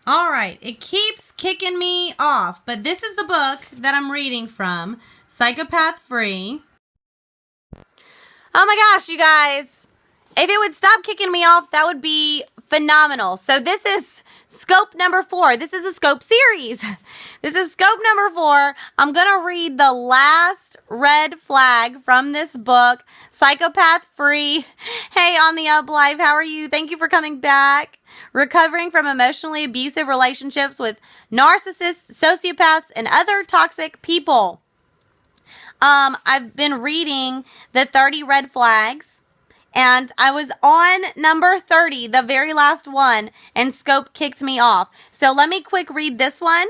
All right, it keeps kicking me off, but this is the book that I'm reading from, Psychopath Free. Oh my gosh, you guys. If it would stop kicking me off, that would be phenomenal. So this is scope number 4. This is a scope series. This is scope number 4. I'm going to read the last red flag from this book, Psychopath Free. Hey, On the Up Life, how are you? Thank you for coming back. Recovering from emotionally abusive relationships with narcissists, sociopaths, and other toxic people. I've been reading the 30 red flags, and I was on number 30, the very last one, and Scope kicked me off. So let me quick read this one,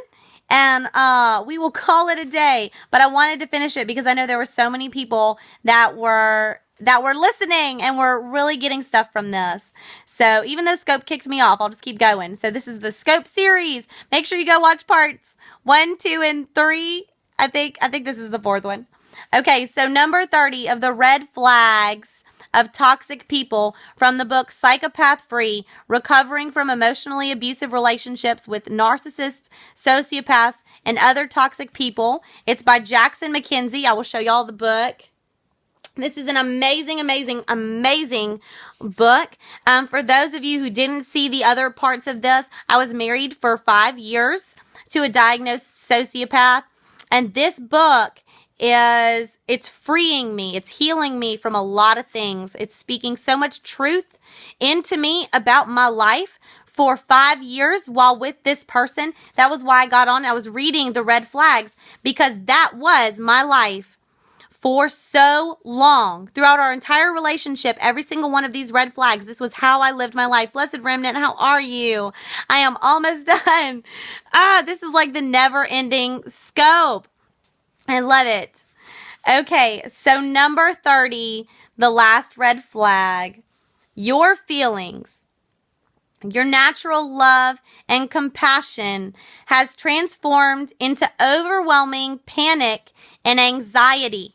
and we will call it a day. But I wanted to finish it because I know there were so many people that were listening and were really getting stuff from this. So even though Scope kicked me off, I'll just keep going. So this is the Scope series. Make sure you go watch parts 1, 2, and 3. I think this is the 4th one. Okay, so number 30 of the red flags of toxic people from the book Psychopath Free, Recovering from Emotionally Abusive Relationships with Narcissists, Sociopaths, and Other Toxic People. It's by Jackson McKenzie. I will show y'all the book. This is an amazing, amazing, amazing book. For those of you who didn't see the other parts of this, I was married for 5 years to a diagnosed sociopath. And this book it's freeing me. It's healing me from a lot of things. It's speaking so much truth into me about my life for 5 years while with this person. That was why I got on. I was reading the red flags because that was my life for so long. Throughout our entire relationship, every single one of these red flags, this was how I lived my life. Blessed Remnant, how are you? I am almost done. This is like the never-ending scope. I love it. Okay, so number 30, the last red flag. Your feelings, your natural love and compassion has transformed into overwhelming panic and anxiety.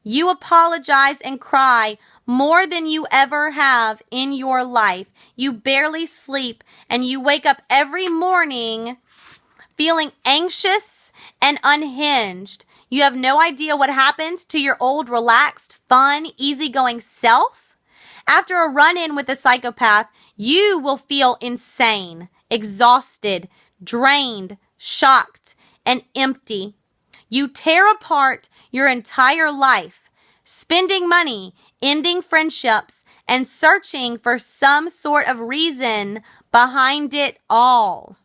You apologize and cry more than you ever have in your life. You barely sleep, and you wake up every morning feeling anxious and unhinged. You have no idea what happened to your old, relaxed, fun, easygoing self. After a run-in with a psychopath, you will feel insane, exhausted, drained, shocked, and empty. You tear apart your entire life, spending money, ending friendships, and searching for some sort of reason behind it all.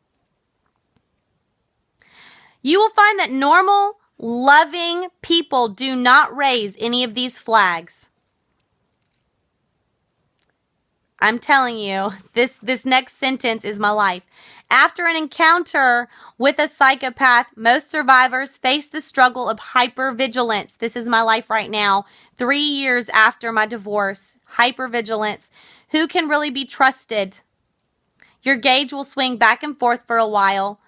You will find that normal, loving people do not raise any of these flags. I'm telling you, this next sentence is my life. After an encounter with a psychopath, most survivors face the struggle of hypervigilance. This is my life right now. 3 years after my divorce, hypervigilance. Who can really be trusted? Your gauge will swing back and forth for a while,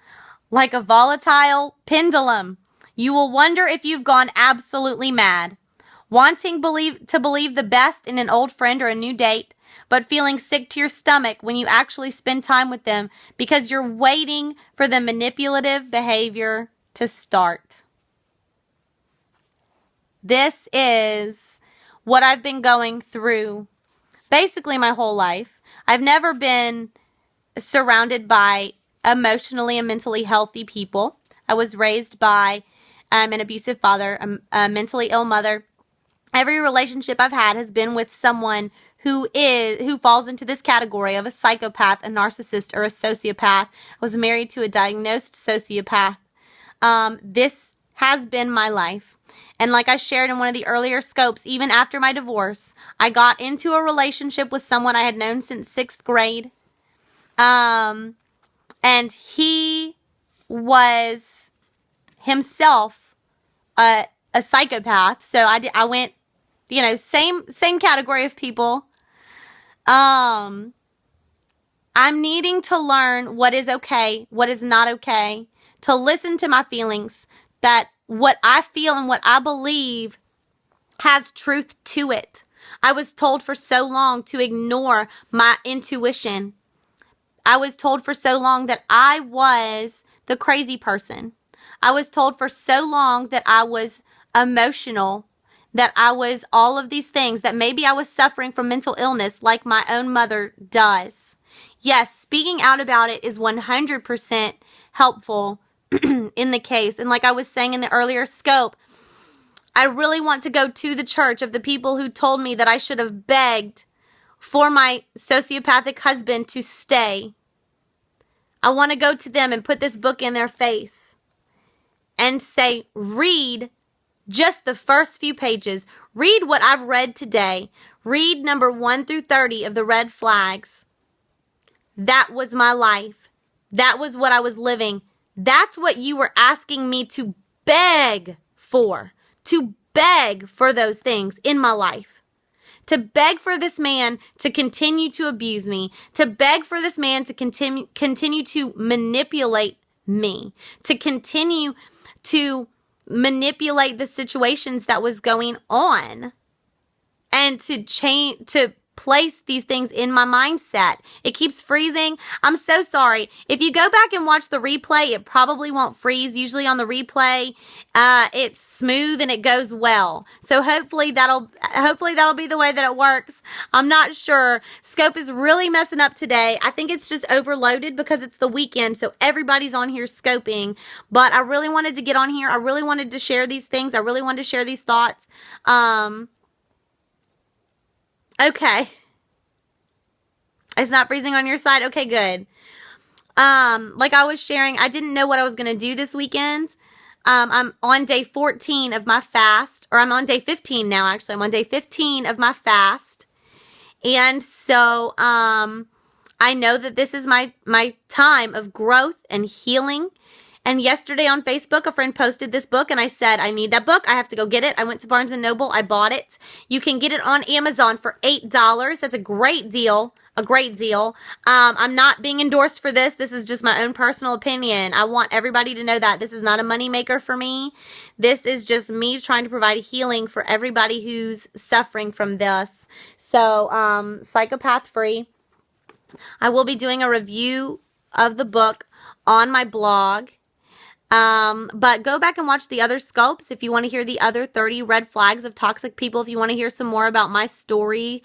like a volatile pendulum. You will wonder if you've gone absolutely mad, wanting to believe the best in an old friend or a new date, but feeling sick to your stomach when you actually spend time with them because you're waiting for the manipulative behavior to start. This is what I've been going through basically my whole life. I've never been surrounded by emotionally and mentally healthy people. I was raised by an abusive father, a mentally ill mother. Every relationship I've had has been with someone who falls into this category of a psychopath, a narcissist, or a sociopath. I was married to a diagnosed sociopath. This has been my life. And like I shared in one of the earlier scopes, even after my divorce, I got into a relationship with someone I had known since 6th grade. And he was himself a psychopath. So I went, same category of people. I'm needing to learn what is okay, what is not okay, to listen to my feelings, that what I feel and what I believe has truth to it. I was told for so long to ignore my intuition. I was told for so long that I was the crazy person. I was told for so long that I was emotional, that I was all of these things, that maybe I was suffering from mental illness like my own mother does. Yes, speaking out about it is 100% helpful in the case. And like I was saying in the earlier scope, I really want to go to the church of the people who told me that I should have begged for my sociopathic husband to stay. I want to go to them and put this book in their face and say, read just the first few pages. Read what I've read today. Read number 1 through 30 of the red flags. That was my life. That was what I was living. That's what you were asking me to beg for. To beg for those things in my life. To beg for this man to continue to abuse me. To beg for this man to continue to manipulate me. To continue to manipulate the situations that was going on. And to place these things in my mindset. It keeps freezing. I'm so sorry. If you go back and watch the replay, it probably won't freeze. Usually on the replay, it's smooth and it goes well. So hopefully that'll be the way that it works. I'm not sure. Scope is really messing up today. I think it's just overloaded because it's the weekend, so everybody's on here scoping. But I really wanted to get on here. I really wanted to share these things. I really wanted to share these thoughts. Okay. It's not freezing on your side? Okay, good. Like I was sharing, I didn't know what I was going to do this weekend. I'm on day 14 of my fast, or I'm on day 15 now, actually. I'm on day 15 of my fast. And so, I know that this is my time of growth and healing. And yesterday on Facebook, a friend posted this book and I said, I need that book. I have to go get it. I went to Barnes & Noble. I bought it. You can get it on Amazon for $8. That's a great deal. A great deal. I'm not being endorsed for this. This is just my own personal opinion. I want everybody to know that this is not a moneymaker for me. This is just me trying to provide healing for everybody who's suffering from this. So, Psychopath Free. I will be doing a review of the book on my blog. But go back and watch the other scopes if you want to hear the other 30 red flags of toxic people. If you want to hear some more about my story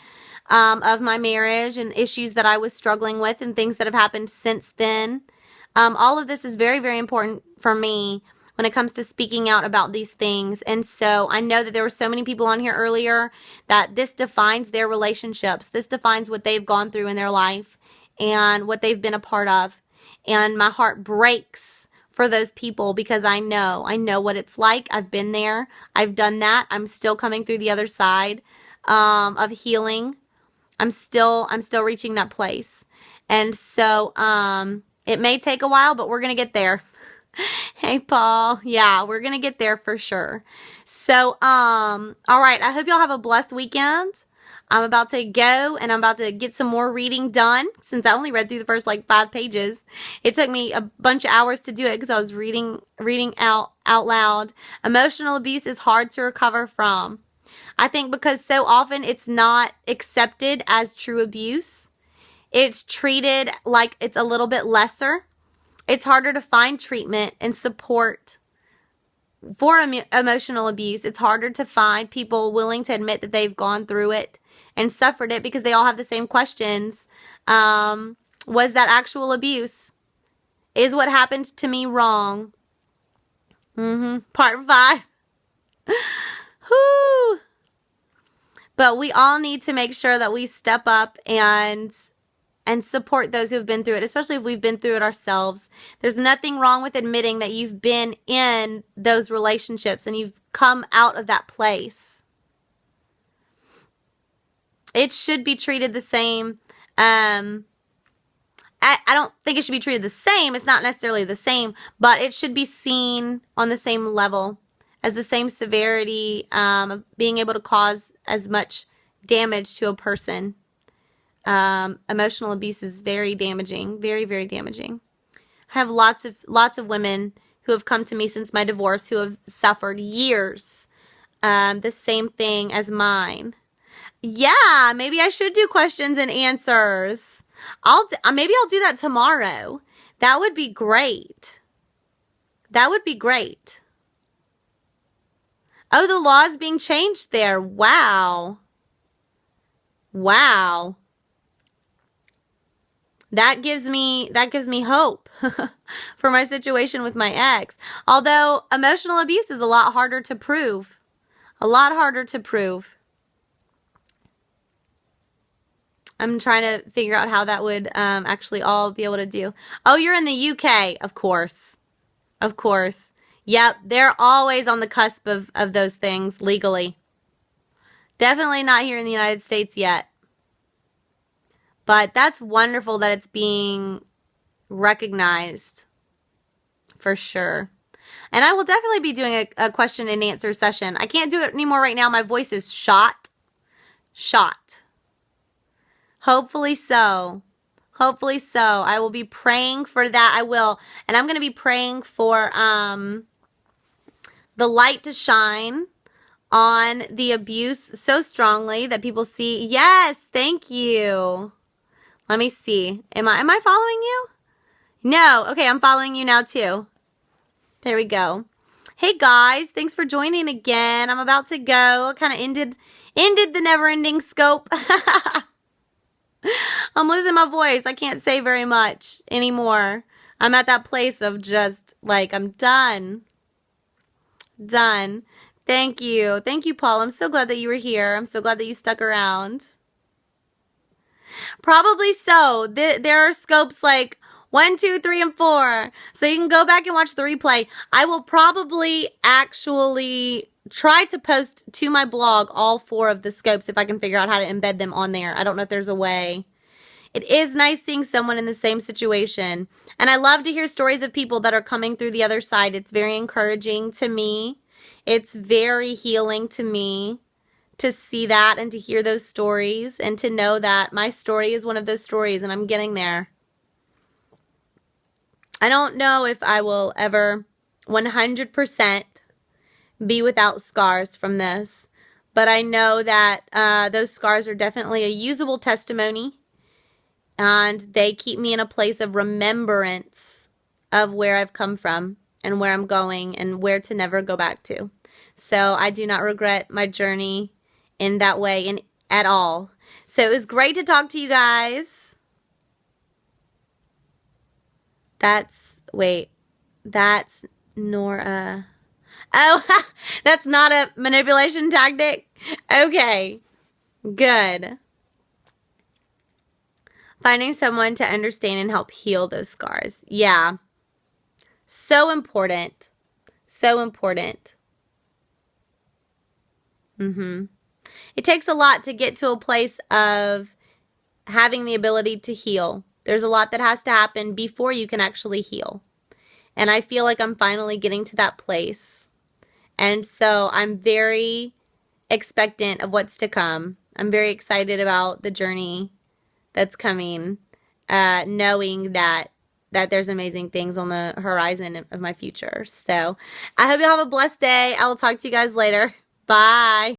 of my marriage and issues that I was struggling with and things that have happened since then. All of this is very, very important for me when it comes to speaking out about these things. And so I know that there were so many people on here earlier that this defines their relationships. This defines what they've gone through in their life and what they've been a part of. And my heart breaks for those people because I know what it's like. I've been there. I've done that. I'm still coming through the other side of healing. I'm still reaching that place. And so it may take a while, but we're going to get there. Hey, Paul. Yeah, we're going to get there for sure. So, all right. I hope y'all have a blessed weekend. I'm about to go and I'm about to get some more reading done since I only read through the first 5 pages. It took me a bunch of hours to do it because I was reading out loud. Emotional abuse is hard to recover from. I think because so often it's not accepted as true abuse. It's treated like it's a little bit lesser. It's harder to find treatment and support for emotional abuse. It's harder to find people willing to admit that they've gone through it and suffered it because they all have the same questions. Was that actual abuse? Is what happened to me wrong? Part 5. Whew. But we all need to make sure that we step up and support those who have been through it, especially if we've been through it ourselves. There's nothing wrong with admitting that you've been in those relationships and you've come out of that place. It should be treated the same. I don't think it should be treated the same. It's not necessarily the same, but it should be seen on the same level as the same severity of being able to cause as much damage to a person. Emotional abuse is very damaging, very, very damaging. I have lots of women who have come to me since my divorce who have suffered years, the same thing as mine. Yeah, maybe I should do questions and answers. Maybe I'll do that tomorrow. That would be great. That would be great. Oh, the law is being changed there. Wow. Wow. That gives me hope for my situation with my ex. Although emotional abuse is a lot harder to prove. A lot harder to prove. I'm trying to figure out how that would actually all be able to do. Oh, you're in the UK, of course. Of course. Yep, they're always on the cusp of those things legally. Definitely not here in the United States yet. But that's wonderful that it's being recognized. For sure. And I will definitely be doing a question and answer session. I can't do it anymore right now. My voice is shot. Shot. Hopefully so. Hopefully so. I will be praying for that. I will. And I'm going to be praying for the light to shine on the abuse so strongly that people see. Yes, thank you. Let me see. Am I following you? No. Okay, I'm following you now too. There we go. Hey guys, thanks for joining again. I'm about to go. Kind of ended the never-ending scope. I'm losing my voice. I can't say very much anymore. I'm at that place of just like, I'm done. Done. Thank you. Thank you, Paul. I'm so glad that you were here. I'm so glad that you stuck around. Probably so. There are scopes like 1, 2, 3, and 4. So you can go back and watch the replay. I will probably actually try to post to my blog all 4 of the scopes if I can figure out how to embed them on there. I don't know if there's a way. It is nice seeing someone in the same situation. And I love to hear stories of people that are coming through the other side. It's very encouraging to me. It's very healing to me to see that and to hear those stories and to know that my story is one of those stories and I'm getting there. I don't know if I will ever 100% be without scars from this, but I know that those scars are definitely a usable testimony. And they keep me in a place of remembrance of where I've come from and where I'm going and where to never go back to. So I do not regret my journey in that way at all. So it was great to talk to you guys. That's Nora. Oh, that's not a manipulation tactic? Okay, good. Finding someone to understand and help heal those scars. Yeah. So important. So important. It takes a lot to get to a place of having the ability to heal. There's a lot that has to happen before you can actually heal. And I feel like I'm finally getting to that place. And so I'm very expectant of what's to come. I'm very excited about the journey that's coming, knowing that there's amazing things on the horizon of my future. So I hope you have a blessed day. I will talk to you guys later. Bye.